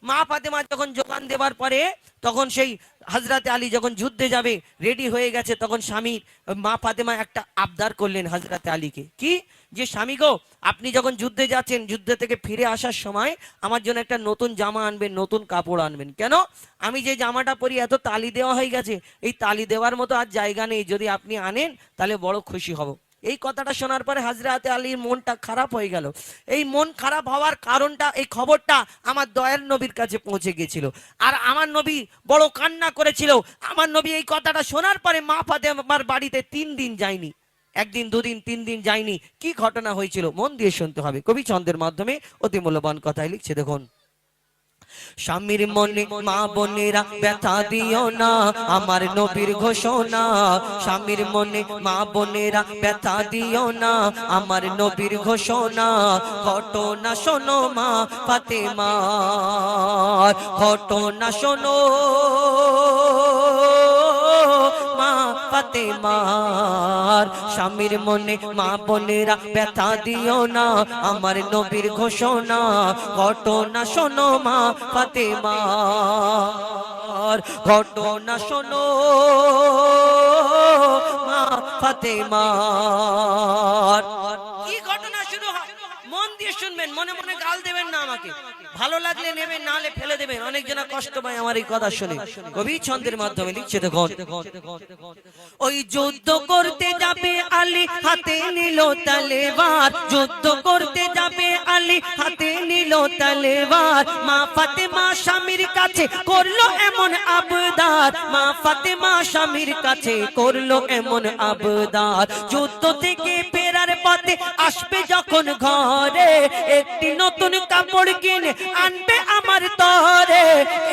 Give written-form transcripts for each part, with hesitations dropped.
মা ফাতেমা যখন যোগান দেবার পরে তখন সেই হযরতে আলী যখন যুদ্ধে যাবে রেডি হয়ে গেছে, তখন স্বামী মা ফাতেমা একটা আবদার করলেন হযরতে আলীকে, কি যে স্বামী গো, আপনি যখন যুদ্ধে যাচ্ছেন, যুদ্ধ থেকে ফিরে আসার সময় আমার জন্য একটা নতুন জামা আনবেন, নতুন কাপড় আনবেন। কেন? আমি যে জামাটা পরি এত তালি দেওয়া হয়ে গেছে, এই তালি দেওয়ার মতো আর জায়গা নেই, যদি আপনি আনেন তাহলে বড় খুশি হব। এই কথাটা শোনার পরে হযরতে আলীর মনটা খারাপ হয়ে গেল। এই মন খারাপ হওয়ার কারণটা, এই খবরটা আমার দয়ার নবীর কাছে পৌঁছে গিয়েছিল, আর আমার নবী বড় কান্না করেছিল। আমার নবী এই কথাটা শোনার পরে মা ফাতেমার বাড়িতে 3 দিন যায়নি, একদিন, দুদিন, 3 দিন যায়নি। কি ঘটনা হয়েছিল মন দিয়ে শুনতে হবে, কবি ছন্দের মাধ্যমে অতি মূল্যবান কথাই লিখছে। দেখুন, স্বামীর মনে মা বোনেরা ব্যথা দিও না, আমার নবীর ঘোষণা। স্বামীর মনে মা বোনেরা ব্যথা দিও না, আমার নবীর ঘোষণা। ঘটনা শোনো মা ফাতেমার, ঘটনা শোনো মা ফাতেমার। স্বামীর মনে মা বোনেরা ব্যথা দিও না, আমার নবীর ঘোষণা। ঘটনা শোনো মা ফাতেমার, ঘটনা শোনো মা ফাতেমার। কি ঘটনা শুরু হয় মন দিয়ে শুনবেন, মনে মনে গাল দেবেন না আমাকে, ভালো লাগলে নেবেন, না হলে ফেলে দেবেন। অনেক জনা কষ্ট পায় আমার এই কথা শুনে। কবি ছন্দের মাধ্যমে লিখছে। দেখুন, ওই যুদ্ধ করতে যাবে আলী, হাতে নিল তলোয়ার। যুদ্ধ করতে যাবে আলী, হাতে নিল তলোয়ার। মা ফাতেমা স্বামীর কাছে করলো এমন আবদার, মা ফাতেমা স্বামীর কাছে করলো এমন আবদার। যুদ্ধ থেকে ফেরার পথে আসবে যখন ঘরে, একটি নতুন কাপড় কিনে আনবে আমার তরে,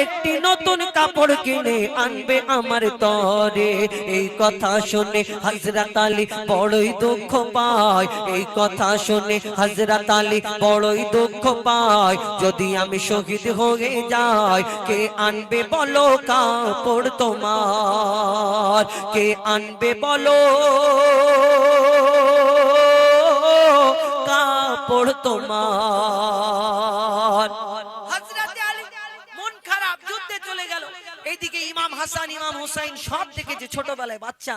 একটি নতুন কাপড় কিনে আনবে আমার তরে। এই কথা শুনে হযরত আলী বড়ই দুঃখ পায়, এই কথা শুনে হযরত আলী বড়ই দুঃখ পায়। যদি আমি শহীদ হয়ে যাই, কে আনবে বলো কাপড় তোমার, কে আনবে বলো কাপড় তোমার। হযরতে আলী মন খারাপ, যুদ্ধে চলে গেল। এইদিকে ইমাম হাসান, ইমাম হুসাইন সব দেখেছে, ছোটবেলায় বাচ্চা।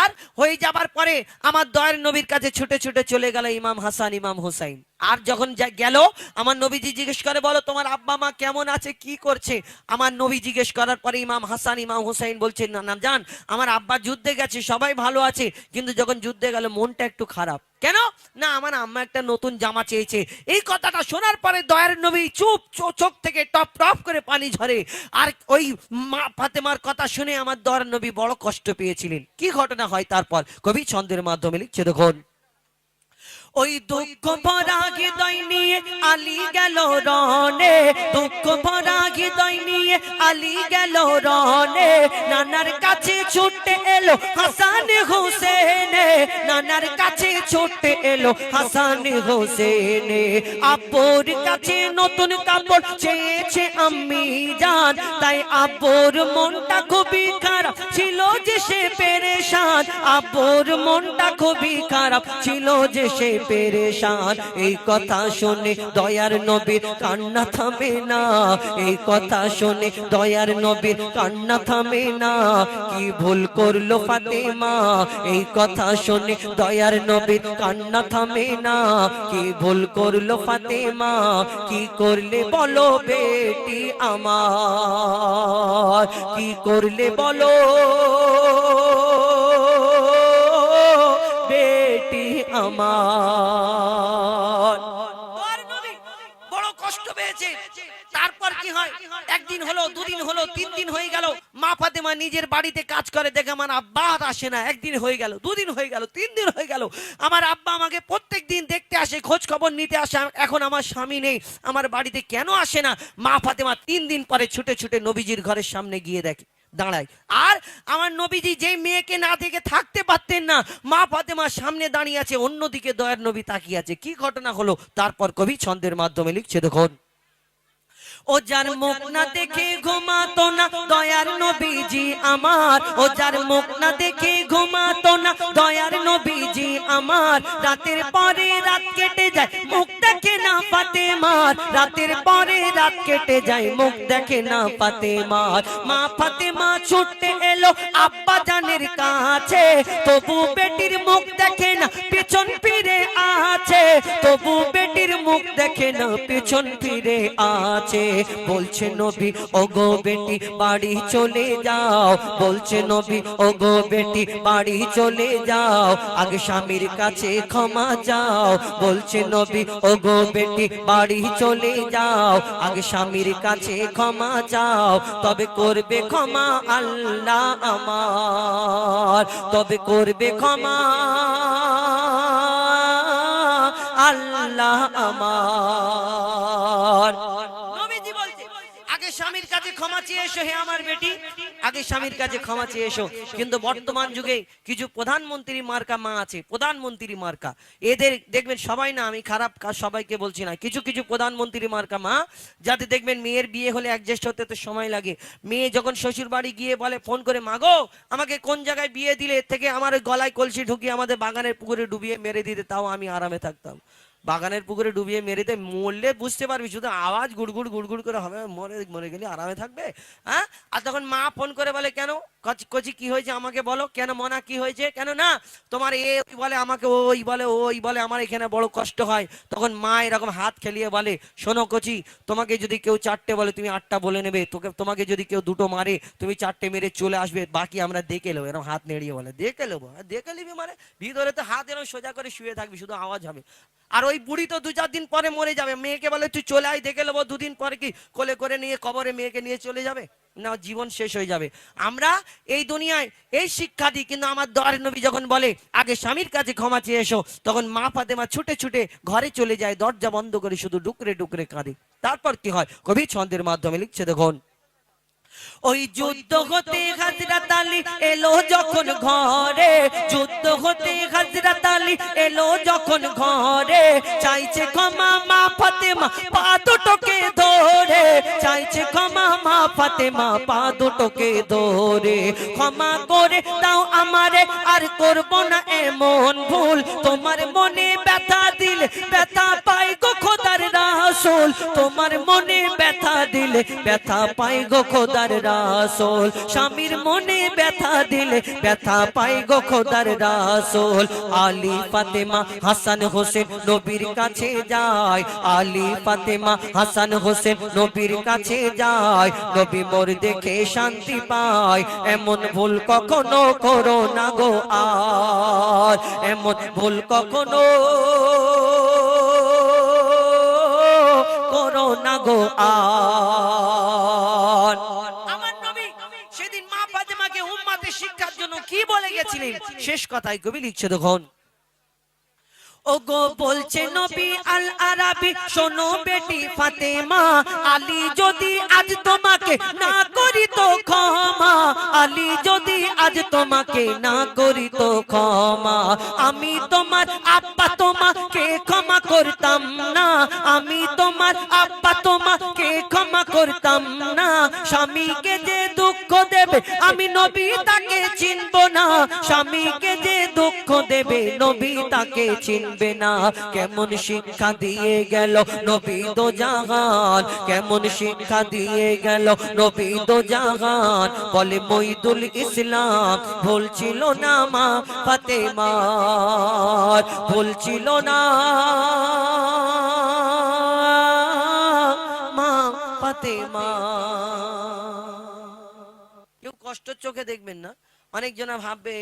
আর হয়ে যাবার পরে আমার দয়ার নবীর কাছে ছুটে ছুটে চলে গেল ইমাম হাসান, ইমাম হুসাইন। আর যখন গেল, আমার নবীজি জিজ্ঞেস করে, বলো তোমার আব্বা মা কেমন আছে, কি করছে? আমার নবী জিজ্ঞেস করার পরে ইমাম হাসান, ইমাম হুসাইন বলছে, না না জান, আমার আব্বা যুদ্ধে গেছে, সবাই ভালো আছে, কিন্তু যখন যুদ্ধে গেল মনটা একটু খারাপ। কেন? না, আমার আম্মা একটা নতুন জামা চেয়েছে। এই কথাটা শোনার পরে দয়ার নবী চুপ, চোখ থেকে টপ টপ করে পানি ঝরে। আর ওই মা ফাতেমার কথা শুনে আমার দয়ার নবী বড় কষ্ট পেয়েছিলেন। কি ঘটনা হয় তারপর, কবি ছন্দের মাধ্যমে লিখছে। দেখুন, ওই দুঃখ ভরা হৃদয় নিয়ে আলী গেল রনে, দুঃখ ভরা হৃদয় নিয়ে আলী গেল রনে। নানার কাছে ছুটে এলো হাসান হোসেন, নানার কাছে ছুটে এলো হাসান হোসেন। আব্বুর কাছে নতুন কাপড় চেয়েছে আম্মি জান, তাই আব্বুর মনটা খুবই খারাপ ছিল যে সে পেরেশান, আব্বুর মনটা খুবই খারাপ ছিল যে সে পেরেশান। এই কথা শুনে দয়ার নবীর কান্না থামে না, এই কথা শুনে দয়ার নবীর কান্না থামে না। কি ভুল করলো ফাতেমা, এই কথা শুনে দয়ার নবীর কান্না থামে না। কি ভুল করলো ফাতেমা, কি করলে বলো বেটি আমার, কি করলে বলো বেটি আমার। বড় কষ্ট পেয়েছে। তারপর কি হয়, একদিন হলো, দুদিন হলো, 3 দিন হয়ে গেল। মা ফাতেমা নিজের বাড়িতে কাজ করে, দেখে আমার আব্বা আর আসে না। একদিন হয়ে গেল, 2 দিন হয়ে গেল, 3 দিন হয়ে গেল। আমার আব্বা আমাকে প্রত্যেক দিন দেখতে আসে, খোঁজ খবর নিতে আসে। এখন আমার স্বামী নেই, আমার বাড়িতে কেন আসে না? মা ফাতেমা 3 দিন পরে ছুটে ছুটে নবীজির ঘরের সামনে গিয়ে দেখে, দাঁড়ায়। আর আমার নবীজি যেই মেয়েকে না দেখে থাকতে পারতেন না, মা ফাতেমা সামনে দাঁড়িয়ে আছে, অন্যদিকে দয়ার নবী তাকিয়ে আছে। কি ঘটনা হলো তারপর, কবি ছন্দের মাধ্যমে লিখছে। দেখুন, ও যার মুখ না দেখে ঘুমাতো না দয়ার নবীজি আমার, ও যার মুখ না দেখে ঘুমাতো না দয়ার নবীজি আমার, রাতের পরে রাত কেটে যায় মুখ দেখে না ফাতেমার, রাতের পরে রাত কেটে যায় মুখ দেখে না ফাতেমার। মা ফাতেমা ছুটে এলো আব্বা জানের কাছে, তবু বেটির মুখ দেখে না পিছন ফিরে আছে, তবু বেটির মুখ দেখে না পিছন ফিরে আছে। বলছে নবী ওগো বেটি বাড়ি চলে যাও, বলছে নবী ওগো বেটি বাড়ি চলে যাও, আগে স্বামীর কাছে ক্ষমা চাও, বলছে নবী ওগো বেটি বাড়ি চলে যাও, আগে স্বামীর কাছে ক্ষমা চাও, তবে করবে ক্ষমা আল্লাহ আমার, তবে করবে ক্ষমা আল্লাহ আমার। নবীজি বলছে আগে স্বামীর কাছে ক্ষমা চেয়ে এসো হে আমার বেটি, আগে স্বামীর কাছে ক্ষমা চেয়ে এসো। কিন্তু বর্তমান যুগে কিছু প্রধানমন্ত্রী মার্কা মা আছে, প্রধানমন্ত্রী মার্কা, এদের দেখবেন সবাই না, আমি খারাপ কাজ সবাইকে বলছি না, কিছু কিছু প্রধানমন্ত্রী মার্কা মা যাতে দেখবেন মেয়ের বিয়ে হলে অ্যাডজাস্ট হতে তো সময় লাগে, মেয়ে যখন শ্বশুর বাড়ি গিয়ে বলে ফোন করে মাগো আমাকে কোন জায়গায় বিয়ে দিলে, এর থেকে আমার ওই গলায় কলসি ঢুকিয়ে আমাদের বাগানের পুকুরে ডুবিয়ে মেরে দিতে, তাও আমি আরামে থাকতাম। বাগানের পুকুরে ডুবিয়ে মেরেতে মরলে বুঝতে পারবি, শুধু আওয়াজ গুড়গুড় গুড়গুড় করে হবে, মরে মরে গেলে আরামে থাকবে। হ্যাঁ, আর তখন মা ফোন করে বলে কেন কচি কি হয়েছে আমাকে বলো, কেন মনা কি হয়েছে, কেন না তোমার এ বলে আমাকে ওই বলে ওই বলে, আমার এখানে বড় কষ্ট হয়। তখন মা এরকম হাত খেলিয়ে বলে শোনো কচি, তোমাকে যদি কেউ 4টে বলে তুমি 8টা বলে নেবে, তোমাকে যদি কেউ 2টো মারে তুমি 4টে মেরে চলে আসবে, বাকি আমরা দেখে নেবো। এরকম হাত নেড়িয়ে বলে দেখে নেবো, দেখে নিবি মানে ভিতরে তো হাত এরকম সোজা করে শুয়ে থাকবি, শুধু আওয়াজ হবে। আর ওই বুড়ি তো 2-4 দিন পরে মরে যাবে, মেয়েকে বলে তুই চলে আয় দেখে নেবো, 2 দিন পরে কি কোলে করে নিয়ে কবরে মেয়েকে নিয়ে চলে যাবে না, জীবন শেষ হয়ে যাবে। আমরা এই দুনিয়ায় এই শিক্ষা দিই, কিন্তু আমার দয়ার নবী যখন বলে আগে স্বামীর কাছে ক্ষমা চেয়ে এসো, তখন মা ফাতেমা ছুটে ছুটে ঘরে চলে যায়, দরজা বন্ধ করে শুধু ডুকরে ডুকরে কাঁদে। তারপর কি হয় কবি ছন্দের মাধ্যমে লিখছে দেখুন, ওই যুদ্ধ হতে হযরত আলী এলো যখন ঘরে, যুদ্ধ হতে হযরত আলী এলো যখন ঘরে, চাইছে ক্ষমা মা ফাতেমা পা দুটোকে ধরে, চাইছে ক্ষমা মা ফাতেমা পা দুটোকে ধরে, ক্ষমা করে দাও আমারে আর করব না এমন ভুল, তোমার মনে ব্যথা দিলে ব্যথা পাই গো খোদার রাসূল, তোমার মনে ব্যথা দিলে ব্যথা পাই গো খোদার রাসূল, স্বামীর মনে ব্যথা দিলে ব্যথা পাই গো খোদার রাসূল। আলী ফাতেমা হাসান হোসেন নবীর কাছে যায়, আলী ফাতেমা হাসান হোসেন নবীর কাছে যায়, নবী মোর দেখে শান্তি পায়, এমন ভুল কখনো করো না গো আর, এমন ভুল কখনো করো না গো আর। আমার নবী সেদিন মা ফাতেমাকে উম্মতের শিক্ষার জন্য কি বলে গেছিলেন, শেষ কথায় কবি লিখছে দেখুন, ওগো বলছে নবী আল আরাবি শোনো বেটি ফাতেমা, আলী যদি আজ তোমাকে না করি তো ক্ষমা, আলী যদি আজ তোমাকে না করি তো ক্ষমা, আমি তোমার আব্বা তোমাকে ক্ষমা করতাম না, আমি তোমার আব্বা তোমাকে ক্ষমা করতাম না, স্বামীকে যে দুঃখ দেবে আমি নবী তাকে চিনব না, স্বামীকে যে দুঃখ দেবে নবী তাকে চিনবে না। কেমন শিক্ষা দিয়ে গেল নবী দো জাহান, কেমন শিক্ষা দিয়ে গেল নবী দো জাহান, বলে মঈদুল ইসলাম ভুল ছিল না মা ফাতেমার, ভুল ছিল না মা ফাতেমা। কেউ কষ্ট চোখে দেখবেন না, অনেকজনা ভাববে,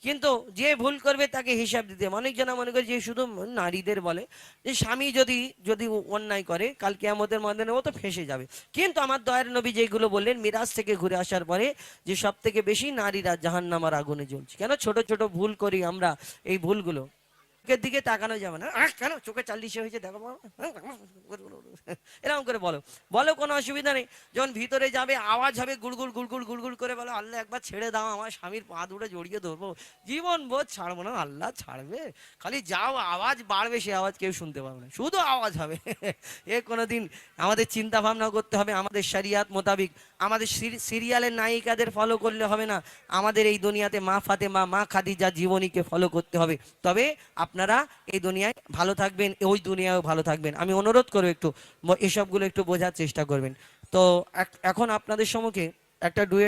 কিন্তু যে ভুল করবে তাকে হিসাব দিতে হবে। অনেকজনা মনে করে যে শুধু নারীদের বলে যে স্বামী যদি যদি অন্যায় করে কাল কিয়ামতের ময়দানে ও তো ফেঁসে যাবে, কিন্তু আমার দয়ার নবী যেগুলো বললেন মিরাজ থেকে ঘুরে আসার পরে যে সব থেকে বেশি নারীরা জাহান্নামের আগুনে জ্বলছে। কেন ছোট ছোট ভুল করি আমরা, এই ভুলগুলো চোখের দিকে তাকানো যাবে না। কেন চোখে 40 হয়েছে দেখো বাবা, এরকম করে বলো, বলো, কোনো অসুবিধা নেই। যখন ভিতরে যাবে আওয়াজ হবে গুড়গুড় গুড়গুড় গুড়গুড় করে, বলো আল্লাহ একবার ছেড়ে দাও, আমার স্বামীর পা দুটো জড়িয়ে ধরবো, জীবন বোধ ছাড়বো না। আল্লাহ ছাড়বে, খালি যাও, আওয়াজ বাড়বে, সে আওয়াজ কেউ শুনতে পাবে না, শুধু আওয়াজ হবে। এ কোনোদিন আমাদের চিন্তা ভাবনা করতে হবে, আমাদের শরিয়াত মোতাবিক, আমাদের সিরিয়ালের নায়িকাদের ফলো করলে হবে না, আমাদের এই দুনিয়াতে মা ফাতেমা, মা খাদিজা জীবনীকে ফলো করতে হবে। তবে আপনারা এই দুনিয়ায় ভালো থাকবেন, ওই দুনিয়ায়ও ভালো থাকবেন। আমি অনুরোধ করবো একটু এসবগুলো একটু বোঝার চেষ্টা করবেন। তো এখন আপনাদের সম্মুখে একটা ডুয়েট